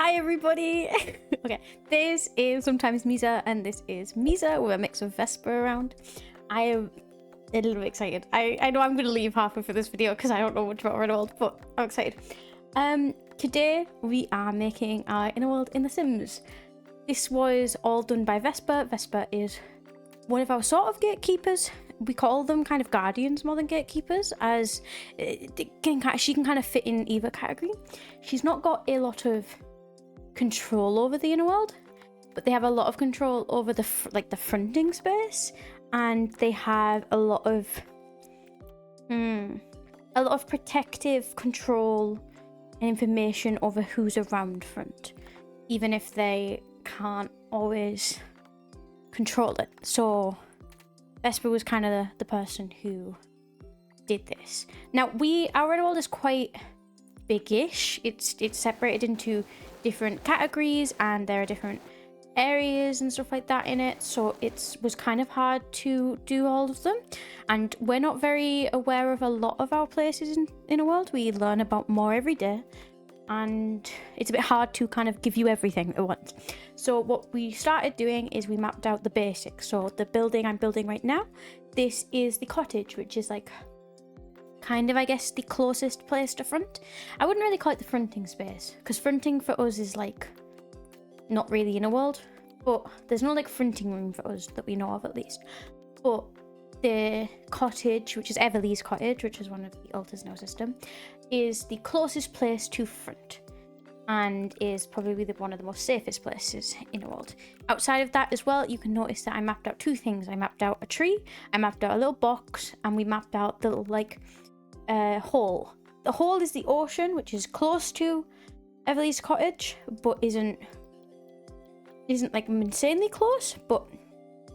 Hi everybody! Okay, this is Sometimes Misa and this is Misa with a mix of Vesper around. I am a little bit excited. I know I'm going to leave halfway for this video because I don't know much about Innerworld, but I'm excited. Today we are making our Innerworld in The Sims. This was all done by Vesper. Vesper is one of our sort of gatekeepers. We call them kind of guardians more than gatekeepers, as she can kind of fit in either category. She's not got a lot of control over the Innerworld, but they have a lot of control over the fronting space, and they have a lot of protective control and information over who's around front, even if they can't always control it. So Vesper was kind of the person who did this. Now our Innerworld is quite big-ish. It's separated into different categories and there are different areas and stuff like that in it, so it was kind of hard to do all of them, and we're not very aware of a lot of our places in Innerworld. We learn about more every day and it's a bit hard to kind of give you everything at once. So what we started doing is we mapped out the basics. So the building I'm building right now, this is the cottage, which is like kind of, I guess, the closest place to front. I wouldn't really call it the fronting space, because fronting for us is like not really Innerworld, but there's no like fronting room for us that we know of, at least. But the cottage, which is Everly's cottage, which is one of the altars in our system, is the closest place to front and is probably one of the most safest places in the world. Outside of that as well, you can notice that I mapped out two things. I mapped out a tree, I mapped out a little box, and we mapped out the little like hole. The hole is the ocean, which is close to Everly's cottage, but isn't like insanely close, but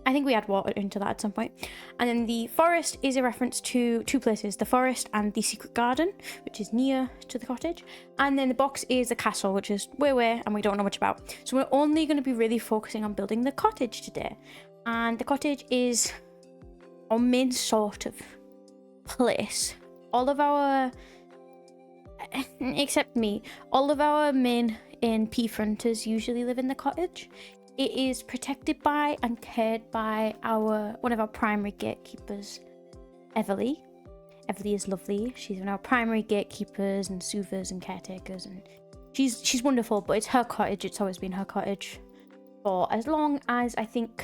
I think we add water into that at some point. And then the forest is a reference to two places, the forest and the secret garden, which is near to the cottage. And then the box is the castle, which is way away and we don't know much about. So we're only going to be really focusing on building the cottage today. And the cottage is our main sort of place. All of our, except me, all of our main NP fronters usually live in the cottage. It is protected by and cared by one of our primary gatekeepers, Everly. Everly is lovely. She's one of our primary gatekeepers and soothers and caretakers, and she's wonderful. But it's her cottage. It's always been her cottage for as long as I think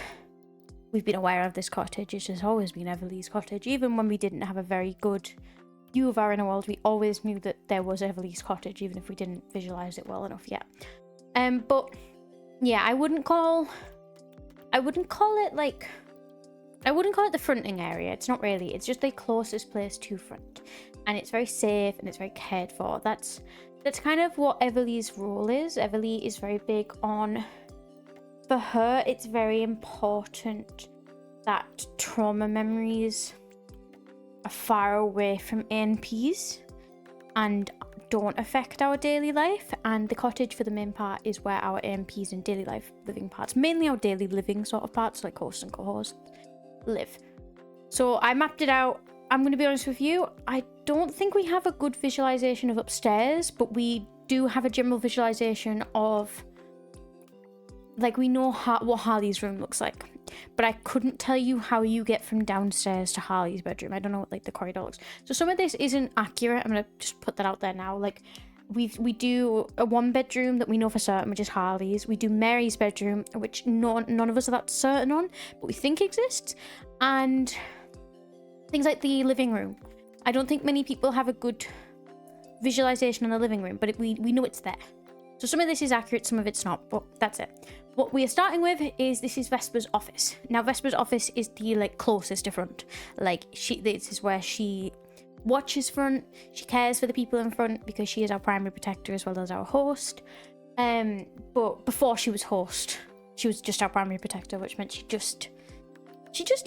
we've been aware of this cottage. It's just always been Everly's cottage. Even when we didn't have a very good view of our Innerworld, we always knew that there was Everly's cottage, even if we didn't visualize it well enough yet. But yeah, I wouldn't call it the fronting area. It's not really. It's just the closest place to front, and it's very safe and it's very cared for. That's kind of what Everly's role is. Everly is very big on, for her, it's very important that trauma memories are far away from NPs and don't affect our daily life, and the cottage for the main part is where our AMPs and daily life living parts, mainly our daily living sort of parts like hosts and co-hosts, live. So I mapped it out. I'm going to be honest with you, I don't think we have a good visualization of upstairs, but we do have a general visualization of, like, we know what Harley's room looks like, but I couldn't tell you how you get from downstairs to Harley's bedroom. I don't know what like the corridor looks. So some of this isn't accurate. I'm gonna just put that out there now. Like we do a one bedroom that we know for certain, which is Harley's. We do Mary's bedroom, which none of us are that certain on, but we think exists. And things like the living room. I don't think many people have a good visualization on the living room, but we know it's there. So some of this is accurate, some of it's not, but that's it. What we are starting with is, this is Vesper's office. Now Vesper's office is the like closest to front. Like this is where she watches front. She cares for the people in front because she is our primary protector as well as our host. But before she was host, she was just our primary protector, which meant she just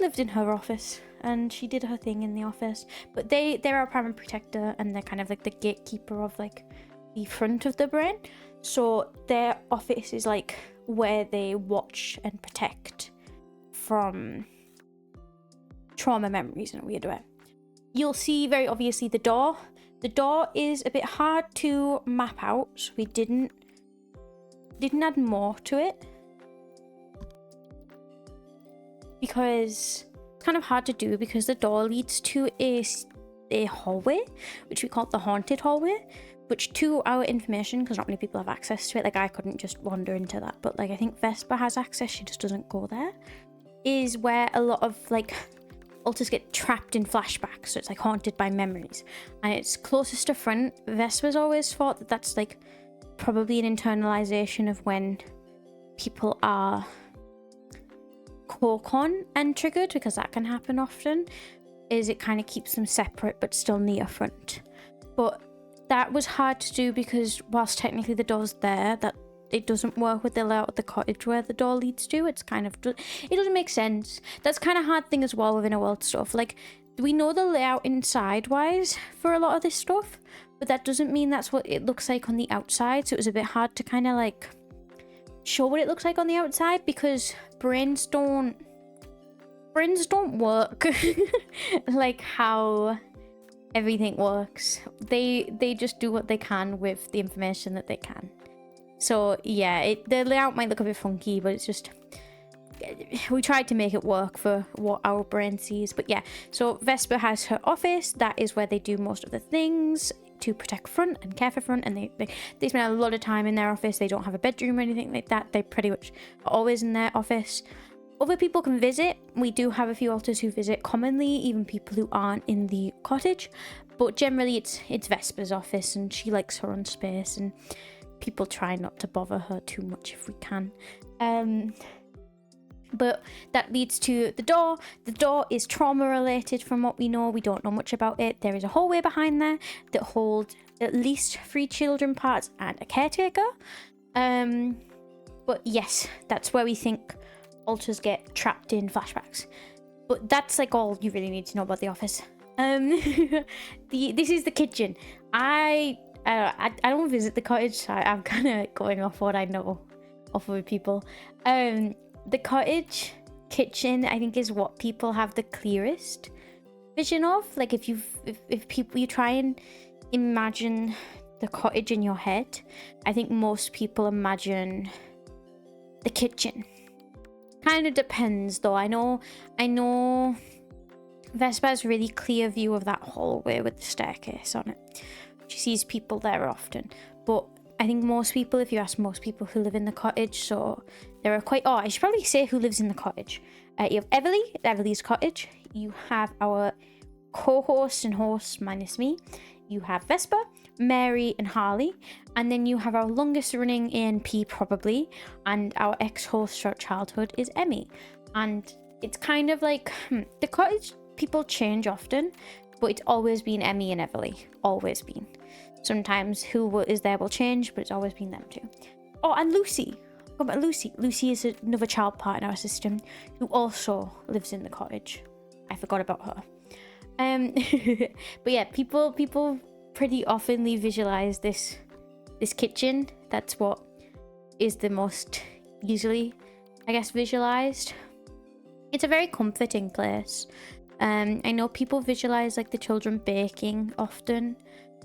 lived in her office and she did her thing in the office. But they're our primary protector and they're kind of like the gatekeeper of like the front of the brain. So their office is like where they watch and protect from trauma memories in a weird way. You'll see very obviously the door. The door is a bit hard to map out, so we didn't didn't add more to it because it's kind of hard to do, because the door leads to a hallway, which we call the haunted hallway, which, to our information, because not many people have access to it, like I couldn't just wander into that, but like I think Vesper has access, she just doesn't go there, is where a lot of like alters get trapped in flashbacks, so it's like haunted by memories, and it's closest to front. Vesper's always thought that that's like probably an internalization of when people are co-con and triggered, because that can happen often, is it kind of keeps them separate but still near front. But that was hard to do because whilst technically the door's there, that it doesn't work with the layout of the cottage where the door leads to. It's kind of, it doesn't make sense. That's kind of hard thing as well with Innerworld stuff. Like, we know the layout inside wise for a lot of this stuff, but that doesn't mean that's what it looks like on the outside. So it was a bit hard to kind of like show what it looks like on the outside, because brains don't work like how everything works. They just do what they can with the information that they can. So yeah, the layout might look a bit funky, but it's just, we tried to make it work for what our brain sees. But yeah, so Vesper has her office. That is where they do most of the things to protect front and care for front, and they spend a lot of time in their office. They don't have a bedroom or anything like that. They pretty much are always in their office. Other people can visit. We do have a few alters who visit commonly, even people who aren't in the cottage, but generally it's Vesper's office, and she likes her own space, and people try not to bother her too much if we can. But that leads to the door. The door is trauma related from what we know. We don't know much about it. There is a hallway behind there that holds at least 3 children parts and a caretaker. But yes, that's where we think alters get trapped in flashbacks. But that's like all you really need to know about the office. This is the kitchen. I don't visit the cottage, so I'm kind of going off what I know off of people. The cottage kitchen, I think, is what people have the clearest vision of. Like, if you try and imagine the cottage in your head, I think most people imagine the kitchen. Kind of depends, though. I know Vespa has a really clear view of that hallway with the staircase on it. She sees people there often, but I think most people, if you ask most people who live in the cottage, so there are quite, I should probably say who lives in the cottage. You have Everly's cottage. You have our co-host and host minus me. You have Vesper, Mary, and Harley. And then you have our longest running ANP probably, and our ex-host throughout childhood is Emmy. And it's kind of like, the cottage people change often, but it's always been Emmy and Everly. Always been. Sometimes who is there will change, but it's always been them too. Oh, and Lucy. What about Lucy? Lucy is another child part in our system who also lives in the cottage. I forgot about her. But yeah, people pretty oftenly visualize this kitchen. That's what is the most easily, I guess, visualized. It's a very comforting place. I know people visualize like the children baking often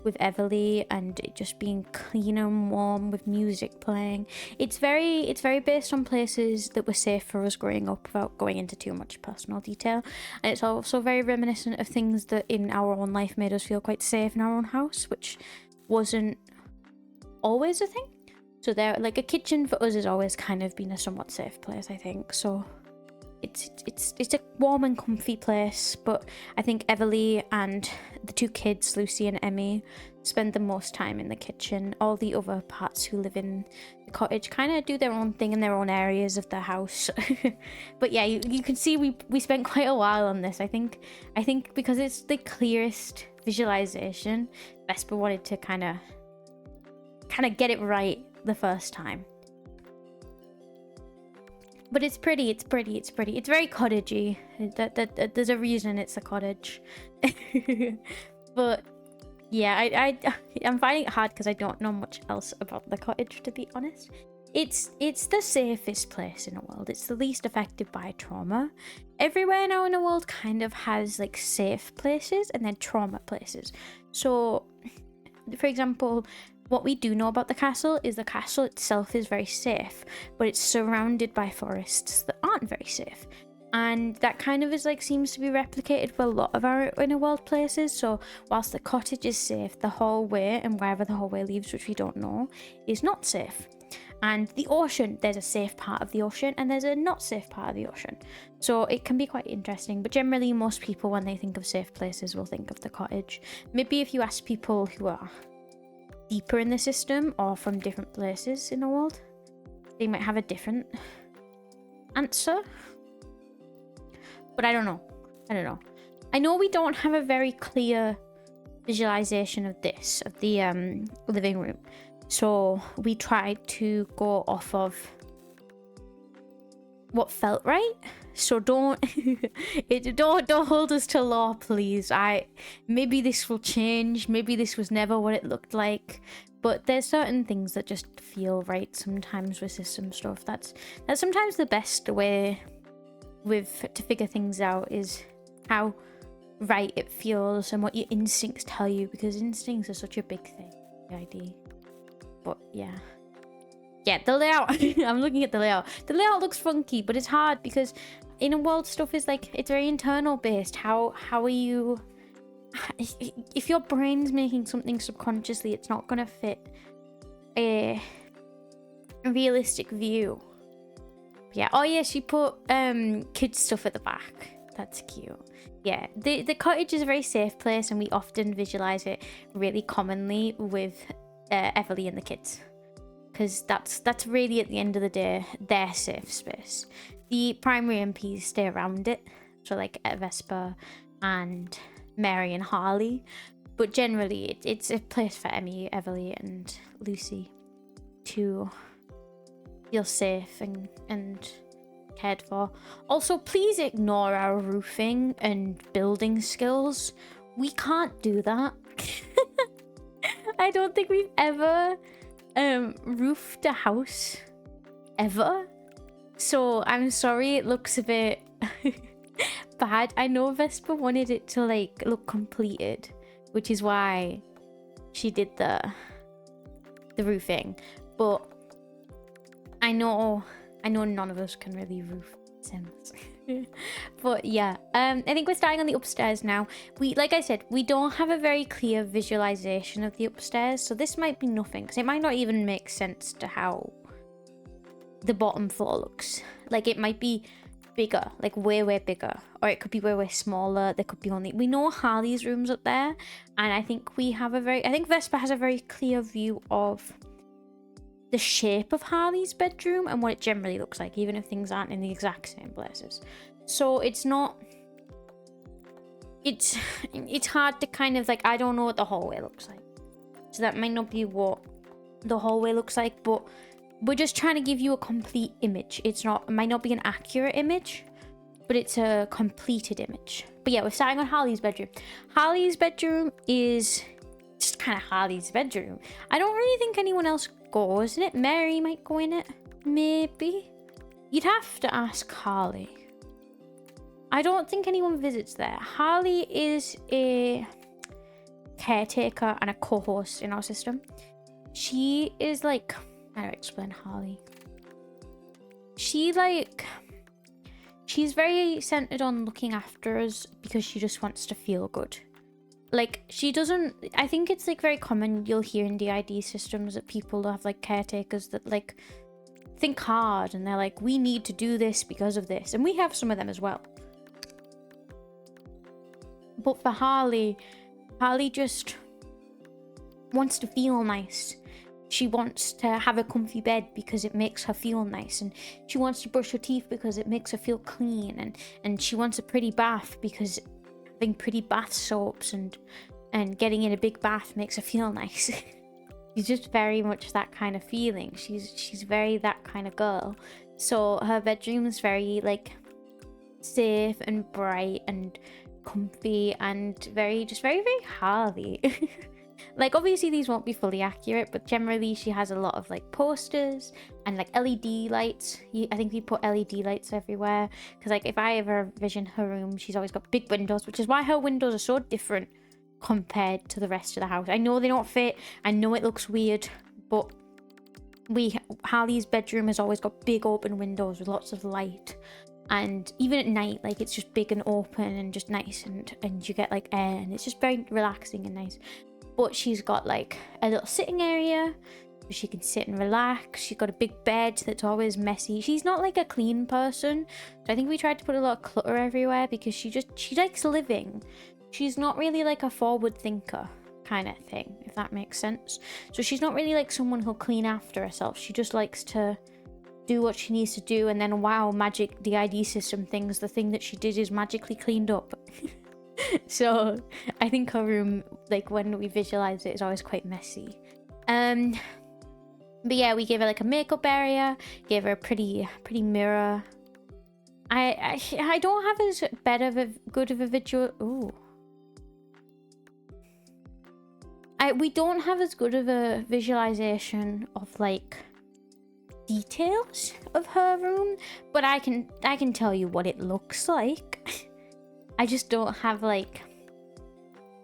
with Everly, and it just being clean and warm with music playing. It's very based on places that were safe for us growing up, without going into too much personal detail. And it's also very reminiscent of things that in our own life made us feel quite safe in our own house, which wasn't always a thing. So there, like, a kitchen for us has always kind of been a somewhat safe place, I think. So it's a warm and comfy place, but I think Everly and the 2 kids, Lucy and Emmy, spend the most time in the kitchen. All the other parts who live in the cottage kind of do their own thing in their own areas of the house. But yeah, you can see we spent quite a while on this. I think because it's the clearest visualization, Vesper wanted to kind of get it right the first time. But it's pretty. It's very cottagey. There's a reason it's a cottage. But yeah, I'm finding it hard because I don't know much else about the cottage, to be honest. It's the safest place in the world. It's the least affected by trauma. Everywhere now in the world kind of has like safe places and then trauma places. So, for example, What we do know about the castle is the castle itself is very safe, but it's surrounded by forests that aren't very safe. And that kind of is like seems to be replicated for a lot of our Innerworld places. So whilst the cottage is safe, the hallway and wherever the hallway leads, which we don't know, is not safe. And the ocean, there's a safe part of the ocean and there's a not safe part of the ocean. So it can be quite interesting. But generally, most people, when they think of safe places, will think of the cottage. Maybe if you ask people who are deeper in the system or from different places in the world, they might have a different answer. But I don't know. I know we don't have a very clear visualization of this, of the living room. So we tried to go off of what felt right. So don't hold us to law, please. Maybe this will change. Maybe this was never what it looked like. But there's certain things that just feel right sometimes with system stuff. That's sometimes the best way to figure things out, is how right it feels and what your instincts tell you, because instincts are such a big thing. The idea. But yeah, the layout. I'm looking at the layout. The layout looks funky, but it's hard because Innerworld stuff is like, it's very internal based. How are you, if your brain's making something subconsciously, it's not gonna fit a realistic view. Yeah. Oh yeah, she put kids stuff at the back. That's cute. Yeah, the cottage is a very safe place, and we often visualize it really commonly with Everly and the kids, because that's really, at the end of the day, their safe space. The primary MPs stay around it, so like Vesper and Mary and Harley, but generally it's a place for Emmy, Everly and Lucy to feel safe and cared for. Also, please ignore our roofing and building skills. We can't do that. I don't think we've ever roofed a house ever. So I'm sorry it looks a bit bad. I know Vespa wanted it to like look completed, which is why she did the roofing. But I know none of us can really roof Sims. But yeah, I think we're starting on the upstairs now. Like I said, we don't have a very clear visualization of the upstairs, so this might be nothing, because it might not even make sense to how the bottom floor looks. Like, it might be bigger, like way bigger, or it could be way smaller. There could be only, we know Harley's room's up there, and I think Vespa has a very clear view of the shape of Harley's bedroom and what it generally looks like, even if things aren't in the exact same places. So it's hard to kind of like, I don't know what the hallway looks like, so that might not be what the hallway looks like, but we're just trying to give you a complete image. It might not be an accurate image, but it's a completed image. But yeah, we're starting on Harley's bedroom. Harley's bedroom is just kind of Harley's bedroom. I don't really think anyone else goes in it. Mary might go in it, maybe. You'd have to ask Harley. I don't think anyone visits there. Harley is a caretaker and a co-host in our system. She is like, how do I explain Harley? She's very centered on looking after us because she just wants to feel good. Like, she doesn't, I think it's like very common, you'll hear in DID systems that people have like caretakers that like think hard and they're like, we need to do this because of this, and we have some of them as well. But for Harley just wants to feel nice. She wants to have a comfy bed because it makes her feel nice, and she wants to brush her teeth because it makes her feel clean, and she wants a pretty bath because having pretty bath soaps and getting in a big bath makes her feel nice. She's just very much that kind of feeling. She's very that kind of girl. So her bedroom is very like safe and bright and comfy and very Harley. Like, obviously these won't be fully accurate, but generally she has a lot of like posters and like LED lights. I think we put LED lights everywhere because like if I ever vision her room, she's always got big windows, which is why her windows are so different compared to the rest of the house. I know they don't fit, I know it looks weird, but Harley's bedroom has always got big open windows with lots of light, and even at night, like, it's just big and open and just nice, and you get like air, and it's just very relaxing and nice. But she's got like a little sitting area where she can sit and relax. She's got a big bed that's always messy. She's not like a clean person, so I think we tried to put a lot of clutter everywhere because she likes living. She's not really like a forward thinker kind of thing, if that makes sense. So she's not really like someone who'll clean after herself. She just likes to do what she needs to do, and then wow, magic, the ID system things, the thing that she did is magically cleaned up. So I think her room, like when we visualize it, is always quite messy. But yeah, we gave her like a makeup area, gave her a pretty mirror. I don't have as good of a visual. Ooh. We don't have as good of a visualization of like details of her room, but I can tell you what it looks like. I just don't have like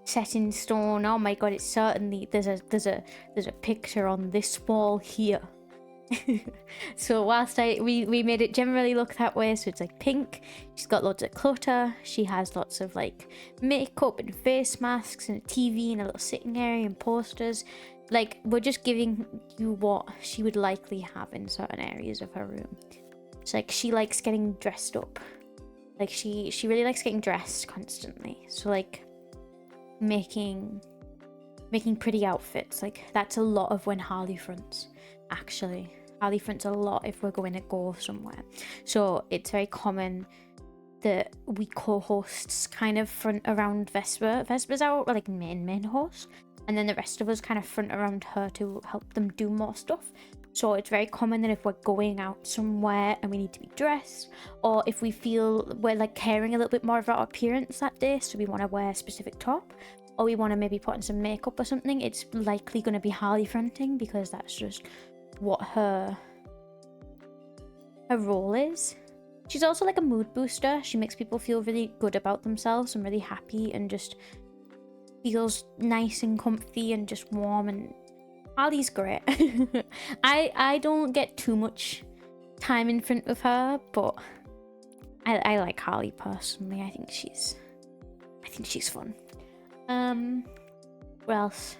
set in stone. Oh my god, it's certainly there's a picture on this wall here. So whilst we made it generally look that way, so it's like pink, she's got lots of clutter, she has lots of like makeup and face masks and a TV and a little sitting area and posters. Like, we're just giving you what she would likely have in certain areas of her room. It's like she likes getting dressed up. Like she really likes getting dressed constantly. So like making pretty outfits, like that's a lot of when Harley fronts. Actually, Harley fronts a lot if we're going to go somewhere. So it's very common that we co-hosts kind of front around Vesper. Vesper's our like main host, and then the rest of us kind of front around her to help them do more stuff. So it's very common that if we're going out somewhere and we need to be dressed, or if we feel we're like caring a little bit more about our appearance that day, so we want to wear a specific top, or we want to maybe put on some makeup or something, it's likely going to be Harley fronting, because that's just what her role is. She's also like a mood booster. She makes people feel really good about themselves and really happy, and just feels nice and comfy and just warm, and Harley's great. I don't get too much time in front of her, but I like Harley personally. I think she's fun. What else?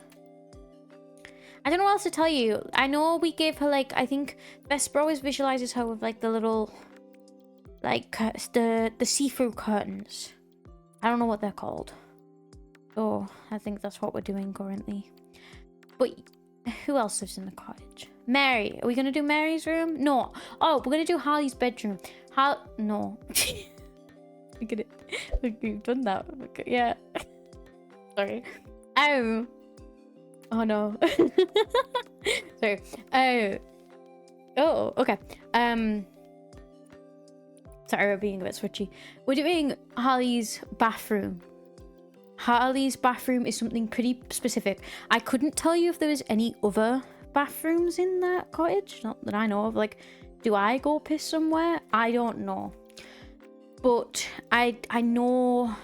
I don't know what else to tell you. I know we gave her like, I think Vesper always visualizes her with like the little like the see-through curtains. I don't know what they're called. Oh, I think that's what we're doing currently. But who else lives in the cottage? Mary. Are we gonna do Mary's room? No. Oh, we're gonna do Harley's bedroom. No. We've done that. Okay, yeah. Sorry. Oh no. Sorry. Oh, okay. Sorry, we're being a bit switchy. We're doing Harley's bathroom. Harley's bathroom is something pretty specific. I couldn't tell you if there was any other bathrooms in that cottage, not that I know of. Like, do I go piss somewhere? I don't know. But I know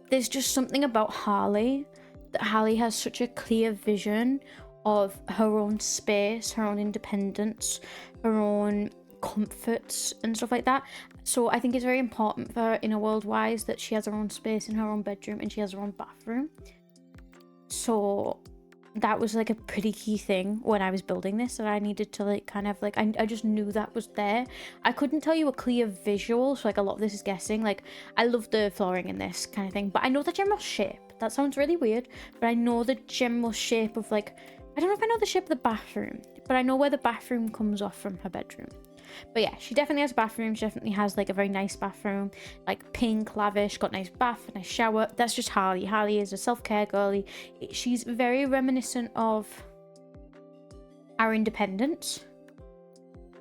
there's just something about Harley, that Harley has such a clear vision of her own space, her own independence, her own comforts and stuff like that. So I think it's very important for her Innerworld wise that she has her own space in her own bedroom and she has her own bathroom. So that was like a pretty key thing when I was building this, that I needed to like kind of like, I just knew that was there. I couldn't tell you a clear visual, so like a lot of this is guessing. Like, I love the flooring in this kind of thing, but I know the general shape. That sounds really weird, but I know the general shape of like, I don't know if I know the shape of the bathroom, but I know where the bathroom comes off from her bedroom. But yeah, she definitely has a bathroom. She definitely has like a very nice bathroom, like pink, lavish, got nice bath, nice shower. That's just Harley. Harley is a self-care girly. She's very reminiscent of our independence.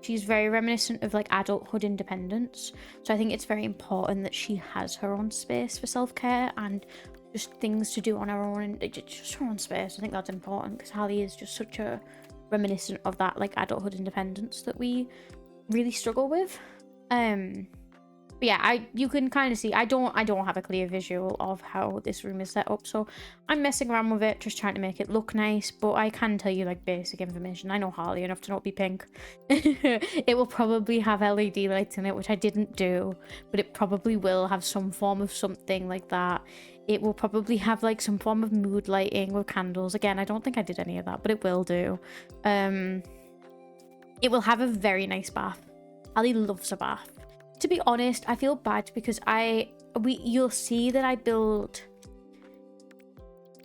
She's very reminiscent of like adulthood independence. So I think it's very important that she has her own space for self-care and just things to do on her own, and just her own space. I think that's important because Harley is just such a reminiscent of that like adulthood independence that we really struggle with. But yeah, you can kind of see I don't have a clear visual of how this room is set up, so I'm messing around with it, just trying to make it look nice. But I can tell you like basic information. I know Harley enough to not be pink. It will probably have LED lights in it, which I didn't do, but it probably will have some form of something like that. It will probably have like some form of mood lighting with candles. Again, I don't think I did any of that, but it will do. It will have a very nice bath. Harley loves a bath. To be honest, I feel bad because you'll see that I build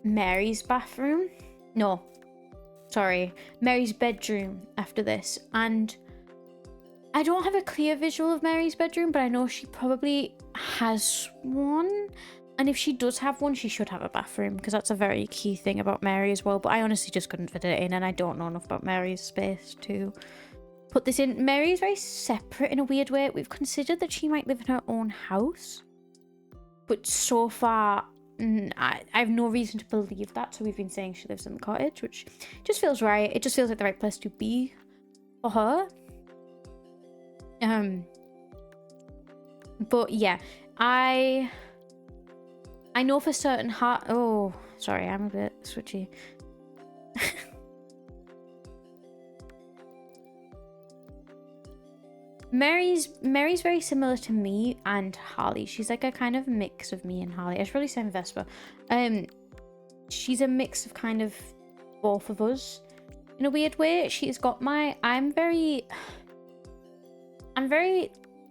Mary's bathroom. No, sorry, Mary's bedroom after this. And I don't have a clear visual of Mary's bedroom, but I know she probably has one. And if she does have one, she should have a bathroom, because that's a very key thing about Mary as well. But I honestly just couldn't fit it in, and I don't know enough about Mary's space to put this in. Mary is very separate in a weird way. We've considered that she might live in her own house, but so far I have no reason to believe that, so we've been saying she lives in the cottage, which just feels right. It just feels like the right place to be for her. But yeah, I know for certain oh, sorry, I'm a bit switchy. Mary's very similar to me and Harley. She's like a kind of mix of me and Harley. I should probably say Vespa. She's a mix of kind of both of us in a weird way. She's got I'm very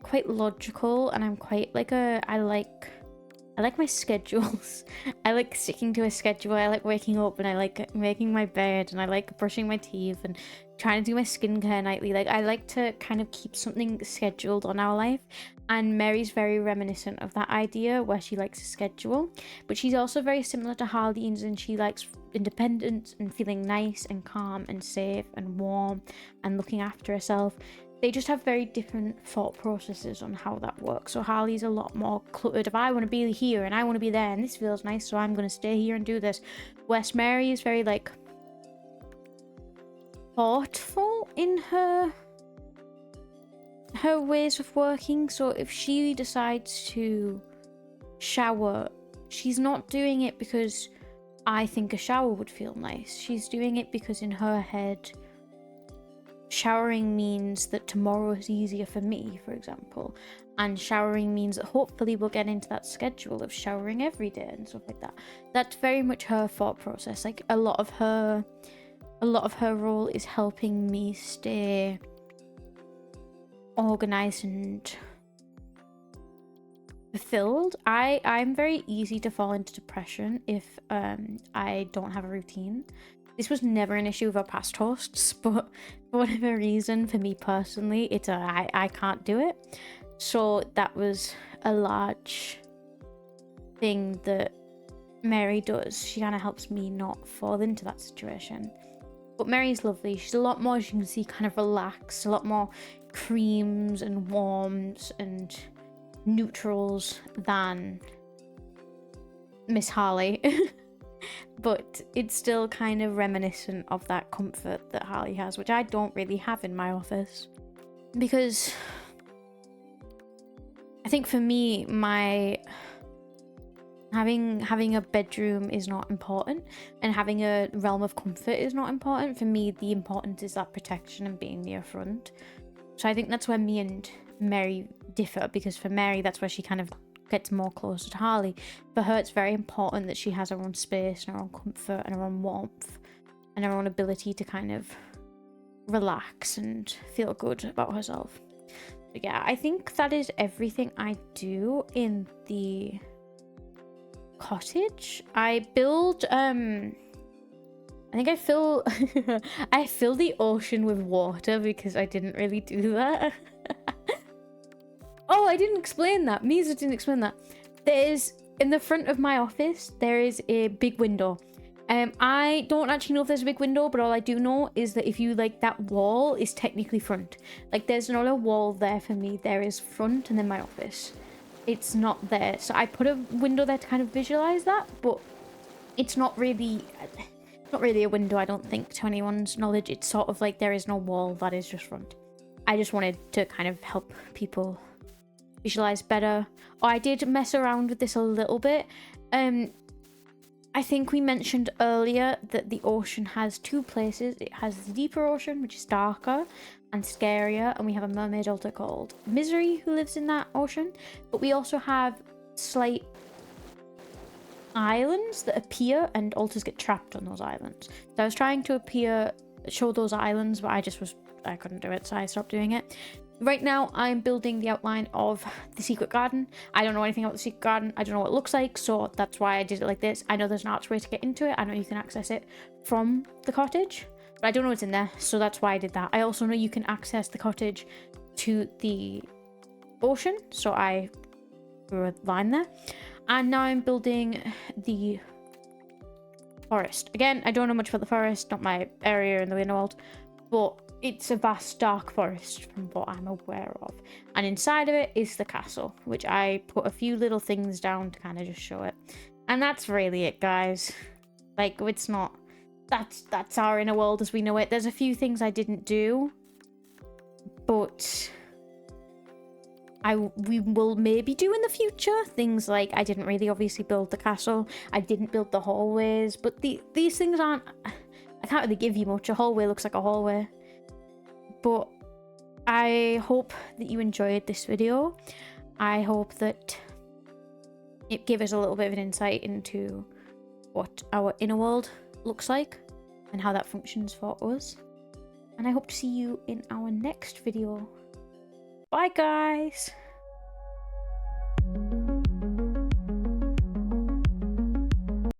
quite logical, and I'm quite like I like my schedules. I like sticking to a schedule. I like waking up, and I like making my bed, and I like brushing my teeth and trying to do my skincare nightly. Like, I like to kind of keep something scheduled on our life, and Mary's very reminiscent of that idea where she likes a schedule. But she's also very similar to Harlene's, and she likes independence and feeling nice and calm and safe and warm and looking after herself. They just have very different thought processes on how that works. So Harley's a lot more cluttered. If I want to be here and I want to be there and this feels nice, so I'm going to stay here and do this. Whereas Mary is very like thoughtful in her ways of working. So if she decides to shower, she's not doing it because I think a shower would feel nice. She's doing it because in her head, showering means that tomorrow is easier for me, for example, and showering means that hopefully we'll get into that schedule of showering every day and stuff like that. That's very much her thought process. Like, a lot of her role is helping me stay organized and fulfilled. I'm very easy to fall into depression if I don't have a routine. This was never an issue with our past hosts, but for whatever reason, for me personally, it's I can't do it. So that was a large thing that Mary does. She kind of helps me not fall into that situation. But Mary's lovely. She's a lot more, as you can see, kind of relaxed, a lot more creams and warms and neutrals than Miss Harley. But it's still kind of reminiscent of that comfort that Harley has, which I don't really have in my office. Because I think for me, having a bedroom is not important, and having a realm of comfort is not important. For me, the important is that protection and being near front. So I think that's where me and Mary differ, because for Mary, that's where she kind of gets more closer to Harley. For her, it's very important that she has her own space and her own comfort and her own warmth and her own ability to kind of relax and feel good about herself. But yeah, I think that is everything I do in the cottage. I build I think I fill I fill the ocean with water because I didn't really do that. Oh, I didn't explain that. Misa didn't explain that. There's, in the front of my office, there is a big window. I don't actually know if there's a big window, but all I do know is that if you, like, that wall is technically front. Like, there's not a wall there for me. There is front and then my office. It's not there. So I put a window there to kind of visualize that, but it's not really a window, I don't think, to anyone's knowledge. It's sort of like there is no wall, that is just front. I just wanted to kind of help people visualize better. Oh, I did mess around with this a little bit. I think we mentioned earlier that the ocean has two places. It has the deeper ocean, which is darker and scarier, and we have a mermaid altar called Misery who lives in that ocean. But we also have slight islands that appear, and altars get trapped on those islands. So I was trying to show those islands, but I couldn't do it, so I stopped doing it. Right now, I'm building the outline of the secret garden. I don't know anything about the secret garden. I don't know what it looks like, so that's why I did it like this. I know there's an archway to get into it. I know you can access it from the cottage, but I don't know what's in there, so that's why I did that. I also know you can access the cottage to the ocean, so I drew a line there. And now I'm building the forest. Again, I don't know much about the forest, not my area in the Innerworld, but it's a vast dark forest from what I'm aware of. And inside of it is the castle, which I put a few little things down to kind of just show it. And that's really it, guys. Like, it's not... That's our Innerworld as we know it. There's a few things I didn't do, but we will maybe do in the future. Things like I didn't really obviously build the castle. I didn't build the hallways, but these things aren't... I can't really give you much. A hallway looks like a hallway. But I hope that you enjoyed this video. I hope that it gave us a little bit of an insight into what our inner world looks like and how that functions for us. And I hope to see you in our next video. Bye, guys!